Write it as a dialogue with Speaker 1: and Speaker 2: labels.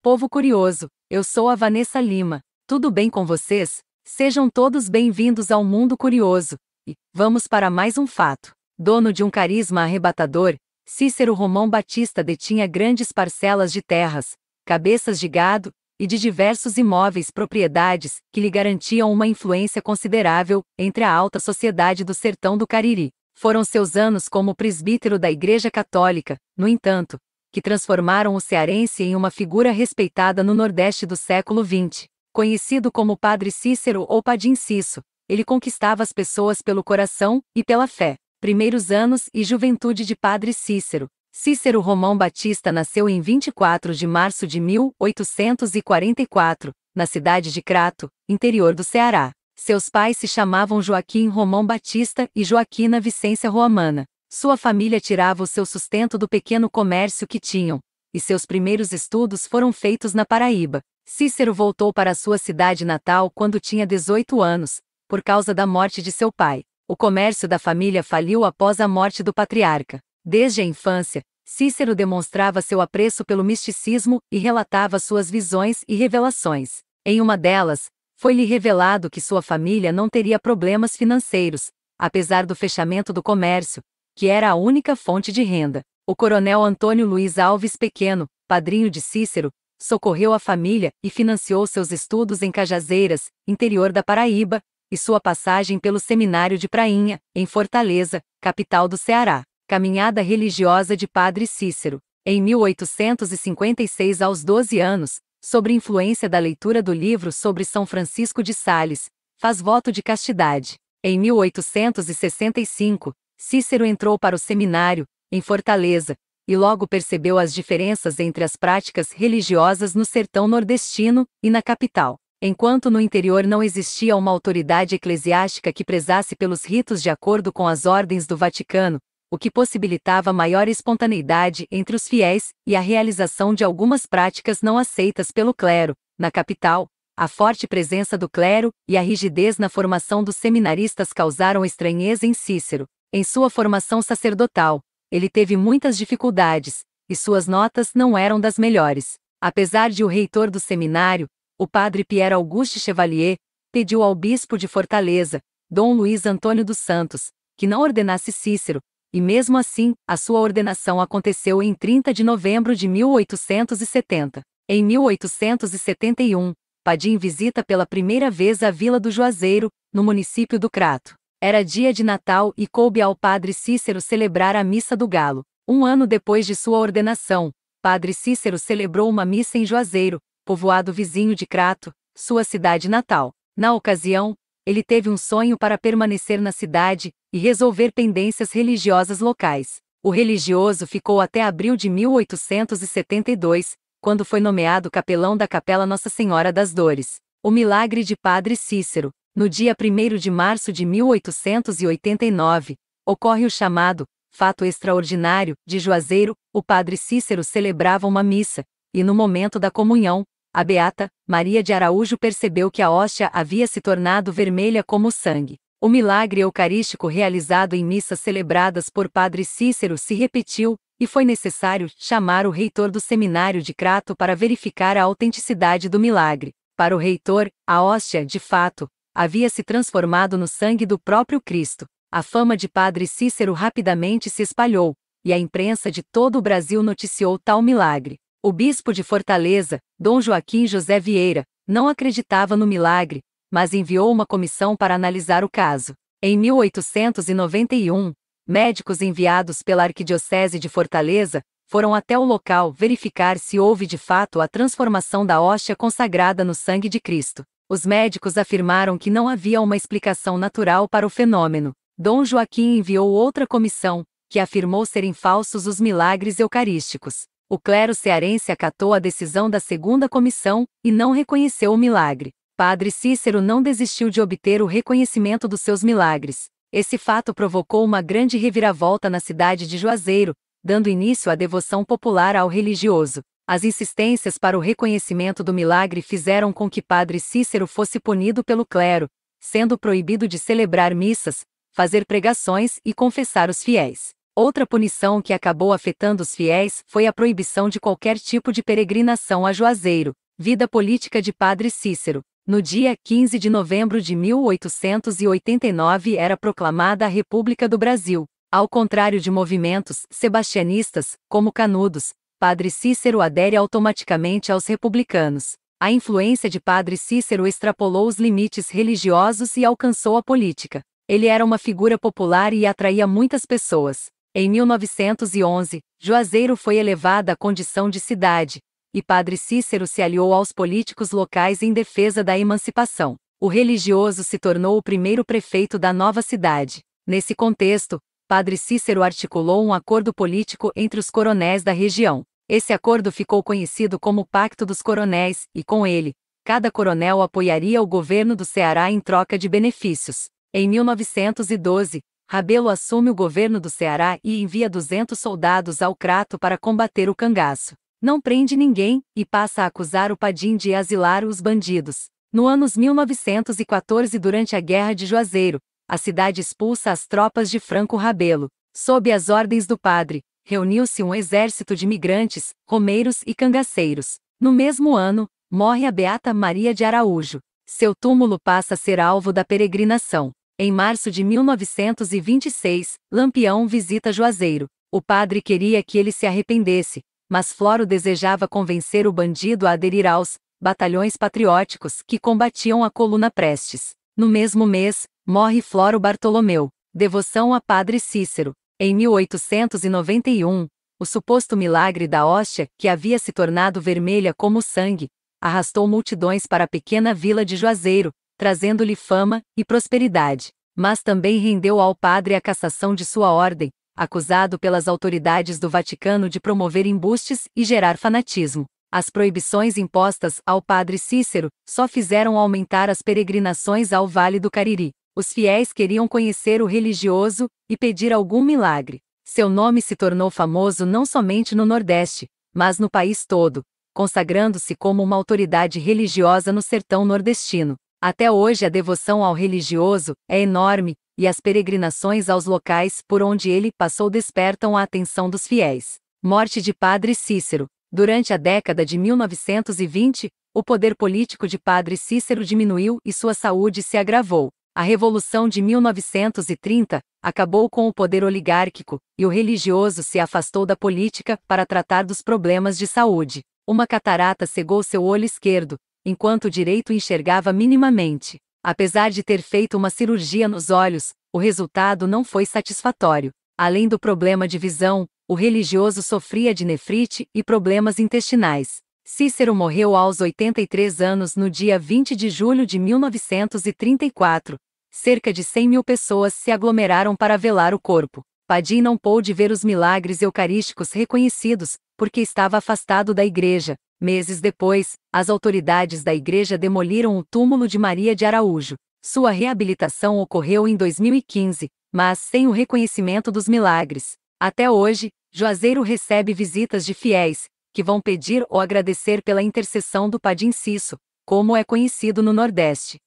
Speaker 1: povo curioso, eu sou a Vanessa Lima. Tudo bem com vocês? Sejam todos bem-vindos ao Mundo Curioso. E vamos para mais um fato. Dono de um carisma arrebatador, Cícero Romão Batista detinha grandes parcelas de terras, cabeças de gado e de diversos imóveis propriedades que lhe garantiam uma influência considerável entre a alta sociedade do sertão do Cariri. Foram seus anos como presbítero da Igreja Católica, no entanto, que transformaram o cearense em uma figura respeitada no Nordeste do século XX. Conhecido como Padre Cícero ou Padim Cisso, ele conquistava as pessoas pelo coração e pela fé. Primeiros anos e juventude de Padre Cícero. Cícero Romão Batista nasceu em 24 de março de 1844, na cidade de Crato, interior do Ceará. Seus pais se chamavam Joaquim Romão Batista e Joaquina Vicência Roamana. Sua família tirava o seu sustento do pequeno comércio que tinham, e seus primeiros estudos foram feitos na Paraíba. Cícero voltou para sua cidade natal quando tinha 18 anos, por causa da morte de seu pai. O comércio da família faliu após a morte do patriarca. Desde a infância, Cícero demonstrava seu apreço pelo misticismo e relatava suas visões e revelações. Em uma delas, foi-lhe revelado que sua família não teria problemas financeiros, apesar do fechamento do comércio, que era a única fonte de renda. O coronel Antônio Luiz Alves Pequeno, padrinho de Cícero, socorreu a família e financiou seus estudos em Cajazeiras, interior da Paraíba, e sua passagem pelo Seminário de Prainha, em Fortaleza, capital do Ceará. Caminhada religiosa de Padre Cícero. Em 1856, aos 12 anos, sob influência da leitura do livro sobre São Francisco de Sales, faz voto de castidade. Em 1865, Cícero entrou para o seminário, em Fortaleza, e logo percebeu as diferenças entre as práticas religiosas no sertão nordestino e na capital. Enquanto no interior não existia uma autoridade eclesiástica que prezasse pelos ritos de acordo com as ordens do Vaticano, o que possibilitava maior espontaneidade entre os fiéis e a realização de algumas práticas não aceitas pelo clero, na capital, a forte presença do clero e a rigidez na formação dos seminaristas causaram estranheza em Cícero. Em sua formação sacerdotal, ele teve muitas dificuldades, e suas notas não eram das melhores. Apesar de o reitor do seminário, o padre Pierre Auguste Chevalier, pediu ao bispo de Fortaleza, Dom Luiz Antônio dos Santos, que não ordenasse Cícero, e mesmo assim, a sua ordenação aconteceu em 30 de novembro de 1870. Em 1871, Padim visita pela primeira vez a Vila do Juazeiro, no município do Crato. Era dia de Natal e coube ao Padre Cícero celebrar a Missa do Galo. Um ano depois de sua ordenação, Padre Cícero celebrou uma missa em Juazeiro, povoado vizinho de Crato, sua cidade natal. Na ocasião, ele teve um sonho para permanecer na cidade e resolver pendências religiosas locais. O religioso ficou até abril de 1872, quando foi nomeado capelão da Capela Nossa Senhora das Dores. O milagre de Padre Cícero. No dia 1º de março de 1889, ocorre o chamado fato extraordinário de Juazeiro. O Padre Cícero celebrava uma missa, e no momento da comunhão, a beata Maria de Araújo percebeu que a hóstia havia se tornado vermelha como o sangue. O milagre eucarístico realizado em missas celebradas por Padre Cícero se repetiu, e foi necessário chamar o reitor do seminário de Crato para verificar a autenticidade do milagre. Para o reitor, a hóstia, de fato, havia se transformado no sangue do próprio Cristo. A fama de Padre Cícero rapidamente se espalhou, e a imprensa de todo o Brasil noticiou tal milagre. O bispo de Fortaleza, Dom Joaquim José Vieira, não acreditava no milagre, mas enviou uma comissão para analisar o caso. Em 1891, médicos enviados pela Arquidiocese de Fortaleza foram até o local verificar se houve de fato a transformação da hóstia consagrada no sangue de Cristo. Os médicos afirmaram que não havia uma explicação natural para o fenômeno. Dom Joaquim enviou outra comissão, que afirmou serem falsos os milagres eucarísticos. O clero cearense acatou a decisão da segunda comissão e não reconheceu o milagre. Padre Cícero não desistiu de obter o reconhecimento dos seus milagres. Esse fato provocou uma grande reviravolta na cidade de Juazeiro, dando início à devoção popular ao religioso. As insistências para o reconhecimento do milagre fizeram com que Padre Cícero fosse punido pelo clero, sendo proibido de celebrar missas, fazer pregações e confessar os fiéis. Outra punição que acabou afetando os fiéis foi a proibição de qualquer tipo de peregrinação a Juazeiro. Vida política de Padre Cícero. No dia 15 de novembro de 1889 era proclamada a República do Brasil. Ao contrário de movimentos sebastianistas, como Canudos, Padre Cícero adere automaticamente aos republicanos. A influência de Padre Cícero extrapolou os limites religiosos e alcançou a política. Ele era uma figura popular e atraía muitas pessoas. Em 1911, Juazeiro foi elevada à condição de cidade, e Padre Cícero se aliou aos políticos locais em defesa da emancipação. O religioso se tornou o primeiro prefeito da nova cidade. Nesse contexto, Padre Cícero articulou um acordo político entre os coronéis da região. Esse acordo ficou conhecido como Pacto dos Coronéis, e com ele, cada coronel apoiaria o governo do Ceará em troca de benefícios. Em 1912, Rabelo assume o governo do Ceará e envia 200 soldados ao Crato para combater o cangaço. Não prende ninguém, e passa a acusar o Padim de asilar os bandidos. No ano 1914, durante a Guerra de Juazeiro, a cidade expulsa as tropas de Franco Rabelo. Sob as ordens do padre, reuniu-se um exército de migrantes, romeiros e cangaceiros. No mesmo ano, morre a Beata Maria de Araújo. Seu túmulo passa a ser alvo da peregrinação. Em março de 1926, Lampião visita Juazeiro. O padre queria que ele se arrependesse, mas Floro desejava convencer o bandido a aderir aos batalhões patrióticos que combatiam a Coluna Prestes. No mesmo mês, morre Floro Bartolomeu. Devoção a Padre Cícero. Em 1891, o suposto milagre da hóstia, que havia se tornado vermelha como sangue, arrastou multidões para a pequena vila de Juazeiro, trazendo-lhe fama e prosperidade. Mas também rendeu ao padre a cassação de sua ordem, acusado pelas autoridades do Vaticano de promover embustes e gerar fanatismo. As proibições impostas ao Padre Cícero só fizeram aumentar as peregrinações ao Vale do Cariri. Os fiéis queriam conhecer o religioso e pedir algum milagre. Seu nome se tornou famoso não somente no Nordeste, mas no país todo, consagrando-se como uma autoridade religiosa no sertão nordestino. Até hoje a devoção ao religioso é enorme, e as peregrinações aos locais por onde ele passou despertam a atenção dos fiéis. Morte de Padre Cícero. Durante a década de 1920, o poder político de Padre Cícero diminuiu e sua saúde se agravou. A Revolução de 1930 acabou com o poder oligárquico, e o religioso se afastou da política para tratar dos problemas de saúde. Uma catarata cegou seu olho esquerdo, enquanto o direito enxergava minimamente. Apesar de ter feito uma cirurgia nos olhos, o resultado não foi satisfatório. Além do problema de visão, o religioso sofria de nefrite e problemas intestinais. Cícero morreu aos 83 anos no dia 20 de julho de 1934. Cerca de 100.000 pessoas se aglomeraram para velar o corpo. Padim não pôde ver os milagres eucarísticos reconhecidos, porque estava afastado da igreja. Meses depois, as autoridades da igreja demoliram o túmulo de Maria de Araújo. Sua reabilitação ocorreu em 2015, mas sem o reconhecimento dos milagres. Até hoje, Juazeiro recebe visitas de fiéis, que vão pedir ou agradecer pela intercessão do Padim Cisso, como é conhecido no Nordeste.